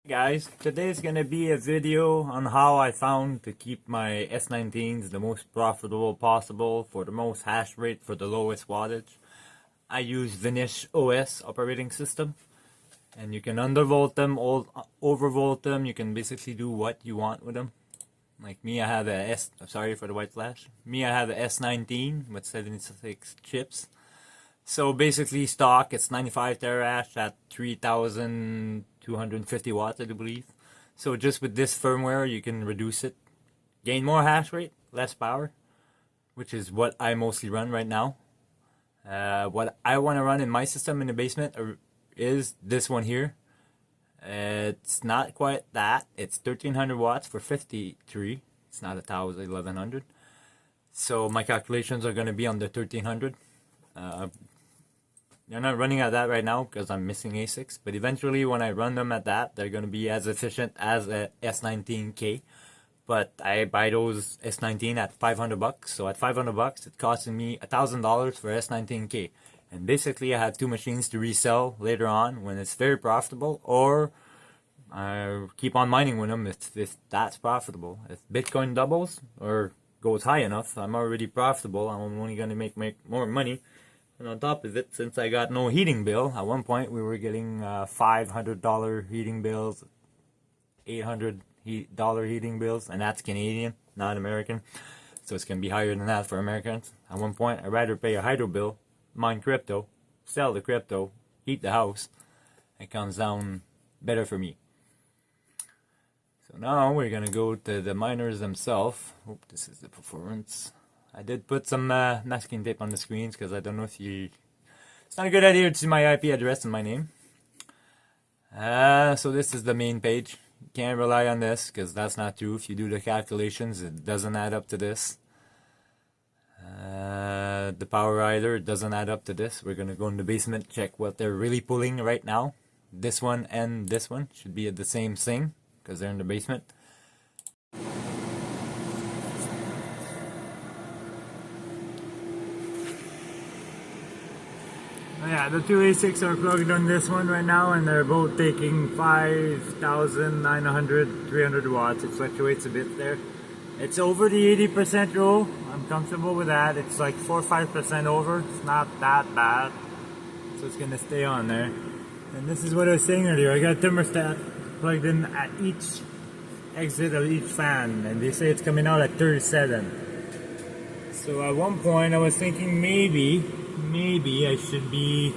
Guys, today's gonna be a video on how I found to keep my S19s the most profitable possible for the most hash rate for the lowest wattage. I use Vanish OS operating system, and you can undervolt them or overvolt them. You can basically do what you want with them. Like me, I have a sorry for the white flash. Me, I have a S19 with 76 chips. So basically stock, it's 95 terahash at 3,250 watts, I do believe. So just with this firmware, you can reduce it, gain more hash rate, less power, which is what I mostly run right now. What I want to run in my system in the basement is this one here. It's not quite that. It's 1,300 watts for 53. It's not 1,000, 1,100. So my calculations are going to be on the 1,300. They're not running at that right now because I'm missing asics, but eventually when I run them at that, they're going to be as efficient as a S19K. But I buy those S19 at $500, so at $500 it's costing me $1,000 for S19K. And basically I have two machines to resell later on when it's very profitable, or I keep on mining with them if that's profitable. If Bitcoin doubles or goes high enough, I'm already profitable. I'm only going to make more money. And on top of it, since I got no heating bill, at one point we were getting $500 heating bills, $800 heating bills, and that's Canadian, not American. So it's going to be higher than that for Americans. At one point, I'd rather pay a hydro bill, mine crypto, sell the crypto, heat the house. It comes down better for me. So now we're going to go to the miners themselves. Oh, this is the performance. I did put some masking tape on the screens because I don't know if you... It's not a good idea to see my IP address and my name. So this is the main page. You can't rely on this because that's not true. If you do the calculations, it doesn't add up to this. The power rider, it doesn't add up to this. We're going to go in the basement, check what they're really pulling right now. This one and this one should be at the same thing because they're in the basement. Yeah, the two asics are plugged on this one right now, and they're both taking 5,900, 300 watts. It fluctuates a bit there. It's over the 80% rule. I'm comfortable with that. It's like 4 or 5% over. It's not that bad. So it's going to stay on there. And this is what I was saying earlier. I got a thermostat plugged in at each exit of each fan, and they say it's coming out at 37. So at one point I was thinking maybe I should be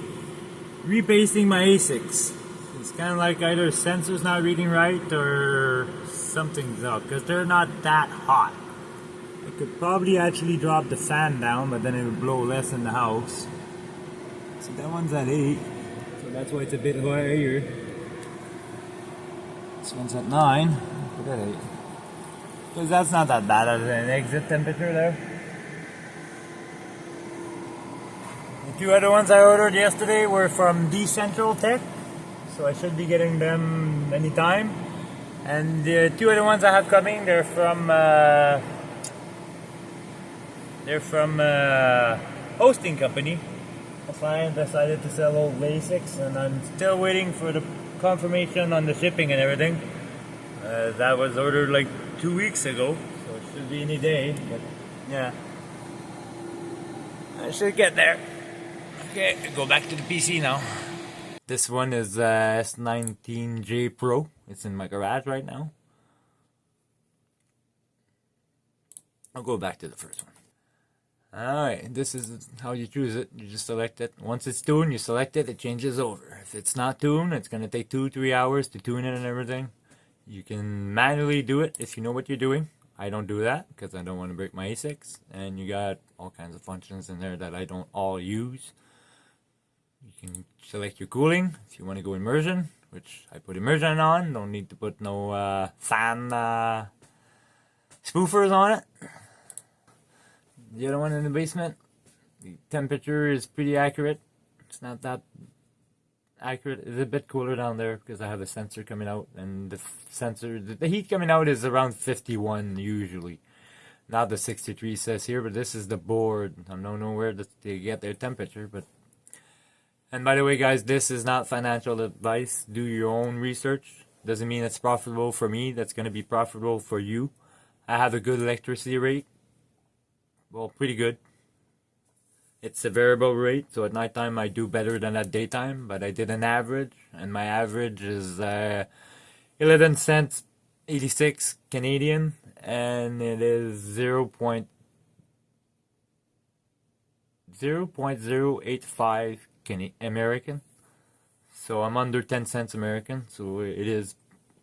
rebasing my asics. It's kind of like either sensor's not reading right or something's up, because they're not that hot. I could probably actually drop the fan down, but then it would blow less in the house. So that one's at 8, so that's why it's a bit higher. This one's at 9, put it at 8. Because that's not that bad as an exit temperature there. The two other ones I ordered yesterday were from Decentral Tech, so I should be getting them anytime. And the two other ones I have coming, they're from hosting company. A client decided to sell old asics, and I'm still waiting for the confirmation on the shipping and everything. That was ordered like 2 weeks ago, so it should be any day. But yeah, I should get there. Okay, go back to the PC now. This one is S19J Pro. It's in my garage right now. I'll go back to the first one. Alright, this is how you choose it. You just select it. Once it's tuned, you select it, it changes over. If it's not tuned, it's going to take 2-3 hours to tune it and everything. You can manually do it if you know what you're doing. I don't do that because I don't want to break my asics. And you got all kinds of functions in there that I don't all use. You can select your cooling if you want to go immersion, which I put immersion on. Don't need to put no fan spoofers on it. The other one in the basement, the temperature is pretty accurate. It's not that accurate. It's a bit cooler down there because I have a sensor coming out, and the heat coming out is around 51 usually. Not the 63 says here, but this is the board. I don't know where they get their temperature, but... And by the way, guys, this is not financial advice. Do your own research. Doesn't mean it's profitable for me. That's going to be profitable for you. I have a good electricity rate. Well, pretty good. It's a variable rate, so at nighttime I do better than at daytime, but I did an average, and my average is 11 cents 86 Canadian, and it is 0.085 American. So I'm under 10 cents American, so it is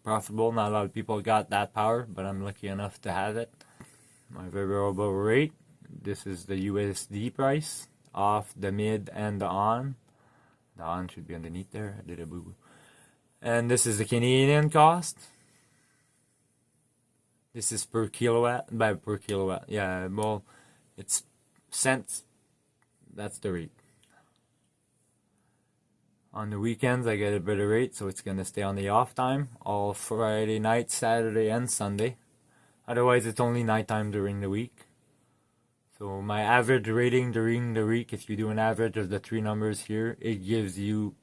profitable. Not a lot of people got that power, but I'm lucky enough to have it. My variable rate, this is the USD price, off, the mid, and the on. The on should be underneath there. I did a boo-boo. And this is the Canadian cost. This is per kilowatt. Per kilowatt. Yeah, well, it's cents. That's the rate. On the weekends, I get a better rate, so it's going to stay on the off time. All Friday night, Saturday, and Sunday. Otherwise, it's only nighttime during the week. So my average rating during the week, if you do an average of the three numbers here, it gives you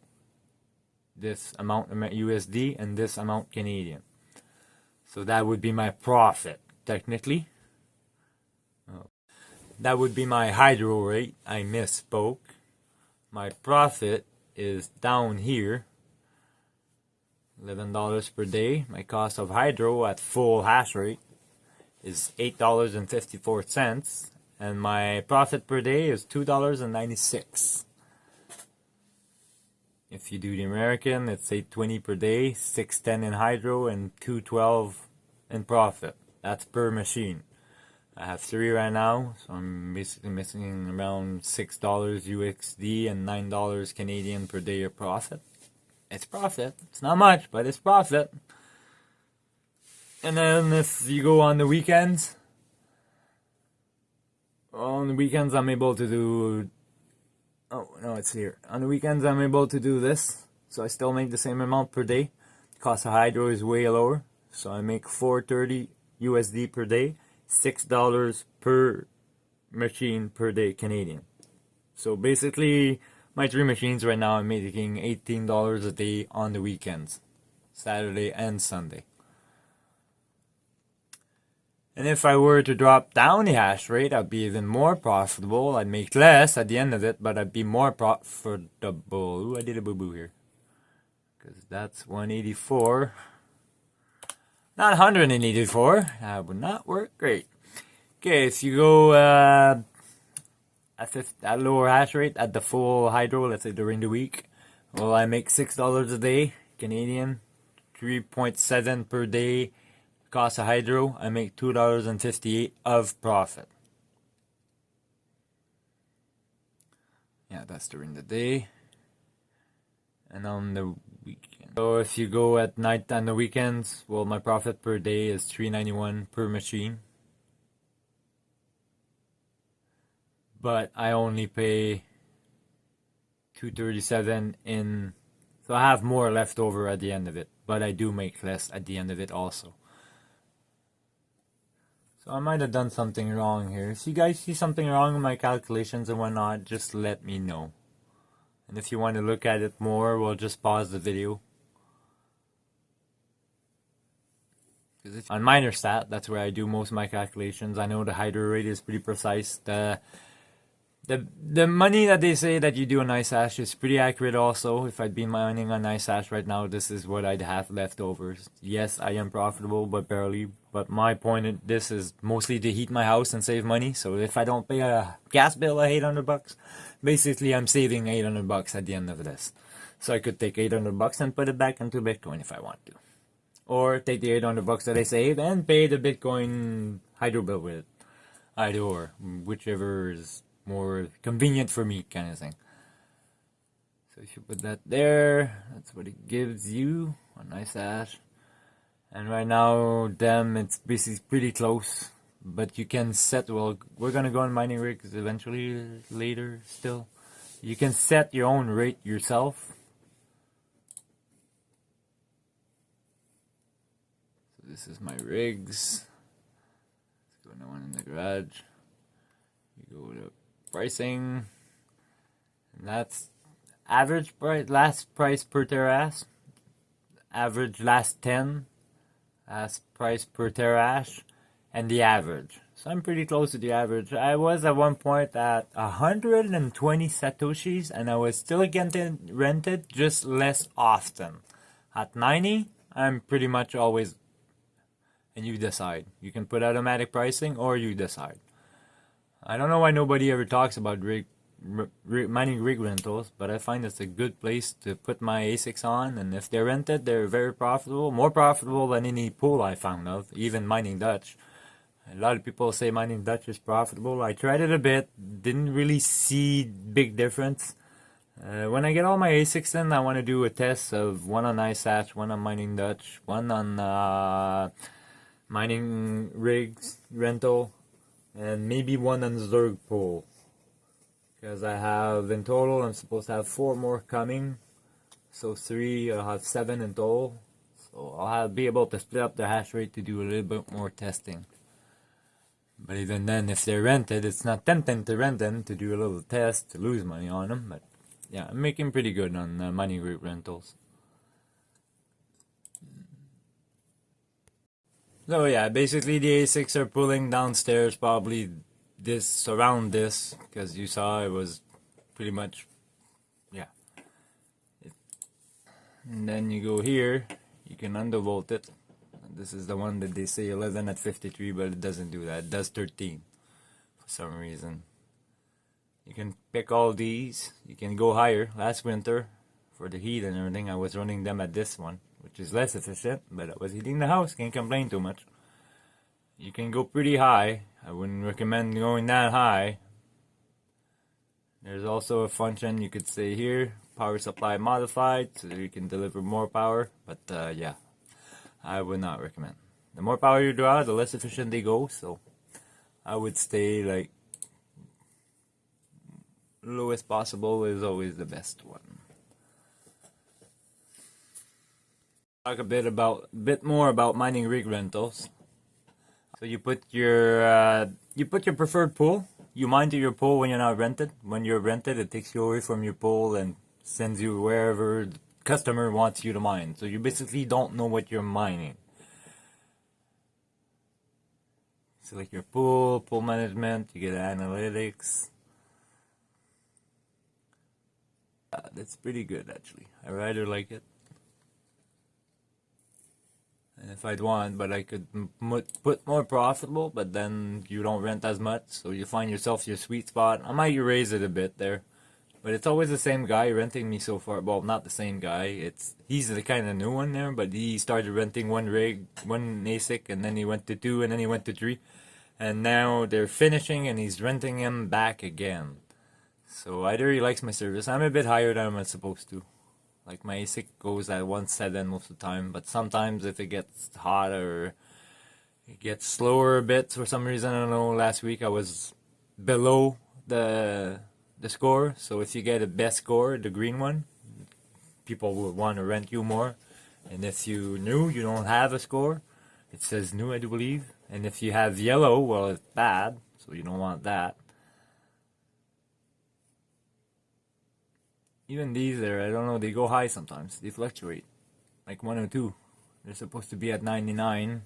this amount USD and this amount Canadian. So that would be my profit, technically. That would be my hydro rate. I misspoke. My profit is down here. $11 per day. My cost of hydro at full hash rate is $8.54. And my profit per day is $2.96. If you do the American, it's $8.20 per day, $6.10 in hydro, and $2.12 in profit. That's per machine. I have 3 right now, so I'm basically missing around $6 USD and $9 Canadian per day of profit. It's profit. It's not much, but it's profit. And then if you go on the weekends, I'm able to do... Oh, no, it's here. On the weekends, I'm able to do this. So I still make the same amount per day. The cost of hydro is way lower. So I make $4.30 USD per day. $6 per machine per day Canadian. So basically, my 3 machines right now, I'm making $18 a day on the weekends. Saturday and Sunday. And if I were to drop down the hash rate, I'd be even more profitable. I'd make less at the end of it, but I'd be more profitable. Ooh, I did a boo-boo here. Because that's 184. Not 184. That would not work great. Okay, if you go at lower hash rate, at the full hydro, let's say during the week, well, I make $6 a day, Canadian, 3.7 per day. Cost of hydro, I make $2.58 of profit. Yeah, that's during the day. And on the weekend. So if you go at night and the weekends, well, my profit per day is $3.91 per machine. But I only pay $2.37 in, so I have more left over at the end of it. But I do make less at the end of it also. So I might have done something wrong here. If you guys see something wrong with my calculations and whatnot, just let me know. And if you want to look at it more, we'll just pause the video. On MinerStat, that's where I do most of my calculations. I know the hydro rate is pretty precise. The money that they say that you do on ice hash is pretty accurate also. If I'd be mining on ice hash right now, this is what I'd have left over. Yes, I am profitable, but barely. But my point in this is mostly to heat my house and save money. So if I don't pay a gas bill of $800, basically I'm saving $800 at the end of this. So I could take $800 and put it back into Bitcoin if I want to. Or take the $800 that I saved and pay the Bitcoin hydro bill with it. Either or, whichever is more convenient for me, kind of thing. So if you put that there, that's what it gives you. A nice hash. And right now, it's basically pretty close. But you can set, well, we're gonna go on mining rigs eventually, later still. You can set your own rate yourself. So this is my rigs. Let's go now in the garage. You go to pricing, and that's average price, last price per terahash. average last 10 as price per terahash, and the average. So I'm pretty close to the average. I was at one point at 120 satoshis, and I was still getting rented, just less often. At 90, I'm pretty much always, and you decide. You can put automatic pricing, or you decide. I don't know why nobody ever talks about mining rig rentals, but I find it's a good place to put my ASICs on, and if they're rented, they're very profitable, more profitable than any pool I found of, even mining Dutch. A lot of people say mining Dutch is profitable. I tried it a bit, didn't really see big difference. When I get all my ASICs in, I want to do a test of one on iSatch, one on mining Dutch, one on mining rigs rental, and maybe one on Zerg pool. Because I have, in total, I'm supposed to have 4 more coming. So 3, I'll have 7 in total. So I'll be able to split up the hash rate to do a little bit more testing. But even then, if they're rented, it's not tempting to rent them to do a little test to lose money on them. But yeah, I'm making pretty good on mining rig rentals. So yeah, basically the ASICs are pulling downstairs probably this around this, because you saw it was pretty much, yeah. And then you go here, you can undervolt it. This is the one that they say 11 at 53, but it doesn't do that. It does 13 for some reason. You can pick all these. You can go higher. Last winter, for the heat and everything, I was running them at this one, which is less efficient, but I was heating the house. Can't complain too much. You can go pretty high. I wouldn't recommend going that high. There's also a function you could say here, power supply modified, so you can deliver more power, but yeah. I would not recommend. The more power you draw, the less efficient they go, so I would stay like lowest possible is always the best one. Talk a bit more about mining rig rentals. So you put your preferred pool. You mine to your pool when you're not rented. When you're rented, it takes you away from your pool and sends you wherever the customer wants you to mine. So you basically don't know what you're mining. Select your pool management, you get analytics. That's pretty good actually. I rather like it. And if I'd want, but I could put more profitable, but then you don't rent as much, so you find yourself your sweet spot. I might raise it a bit there. But it's always the same guy renting me so far. Well, not the same guy. He's the kind of new one there, but he started renting one rig, one ASIC, and then he went to 2, and then he went to 3. And now they're finishing, and he's renting him back again. So either he likes my service. I'm a bit higher than I'm supposed to. Like my ASIC goes at 1.7 most of the time, but sometimes if it gets hot or it gets slower a bit for some reason, I don't know, last week I was below the score. So if you get a best score, the green one, people will want to rent you more. And if you don't have a score, it says new, I do believe. And if you have yellow, well, it's bad, so you don't want that. Even these there, I don't know, they go high sometimes. They fluctuate. Like 102. They're supposed to be at 99.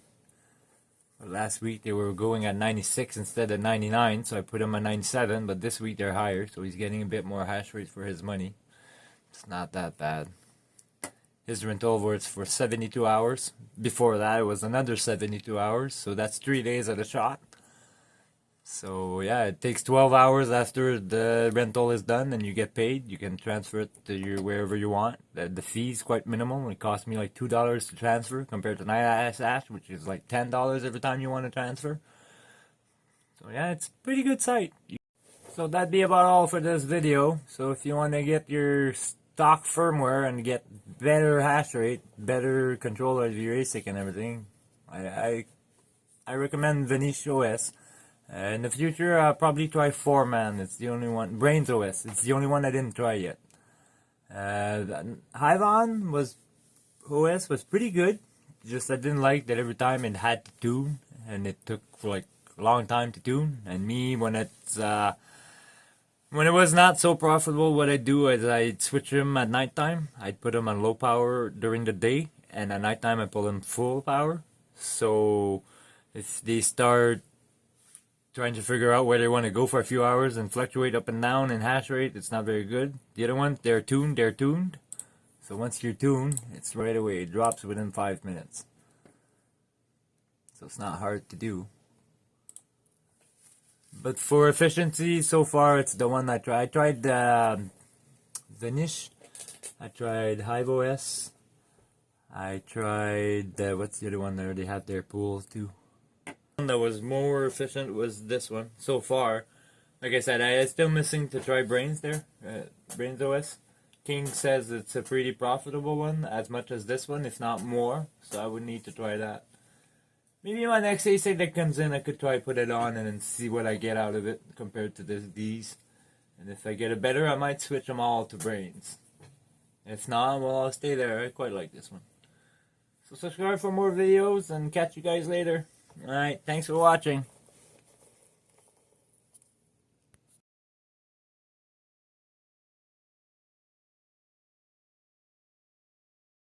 But last week they were going at 96 instead of 99, so I put them at 97, but this week they're higher, so he's getting a bit more hash rate for his money. It's not that bad. His rental was for 72 hours. Before that it was another 72 hours, so that's 3 days at a shot. So yeah, it takes 12 hours after the rental is done and you get paid. You can transfer it to wherever you want. The fee is quite minimal. It cost me like $2 to transfer compared to iSatch, which is like $10 every time you want to transfer. So yeah, it's a pretty good site. So that'd be about all for this video. So if you want to get your stock firmware and get better hash rate, better control of your ASIC and everything, I recommend Vanish OS. In the future, I'll probably try 4Man. It's the only one. Brains OS. It's the only one I didn't try yet. Hyvon OS was pretty good. Just I didn't like that every time it had to tune, and it took like a long time to tune. And me, when it was not so profitable, what I'd do is I'd switch them at nighttime. I'd put them on low power during the day, and at nighttime I pull them full power. So if they start trying to figure out where they want to go for a few hours and fluctuate up and down in hash rate, it's not very good. The other ones, they're tuned. So once you're tuned, it's right away. It drops within 5 minutes. So it's not hard to do. But for efficiency, so far it's the one I tried. I tried Vanish. I tried HiveOS. I tried, what's the other one there? They had their pools too. One that was more efficient was this one so far. Like I said, I'm still missing to try Brains there. Brains OS. King says it's a pretty profitable one, as much as this one, if not more. So I would need to try that. Maybe my next ASIC that comes in, I could try put it on and then see what I get out of it compared to these. And if I get it better, I might switch them all to Brains. If not, well, I'll stay there. I quite like this one. So subscribe for more videos and catch you guys later. Alright, thanks for watching.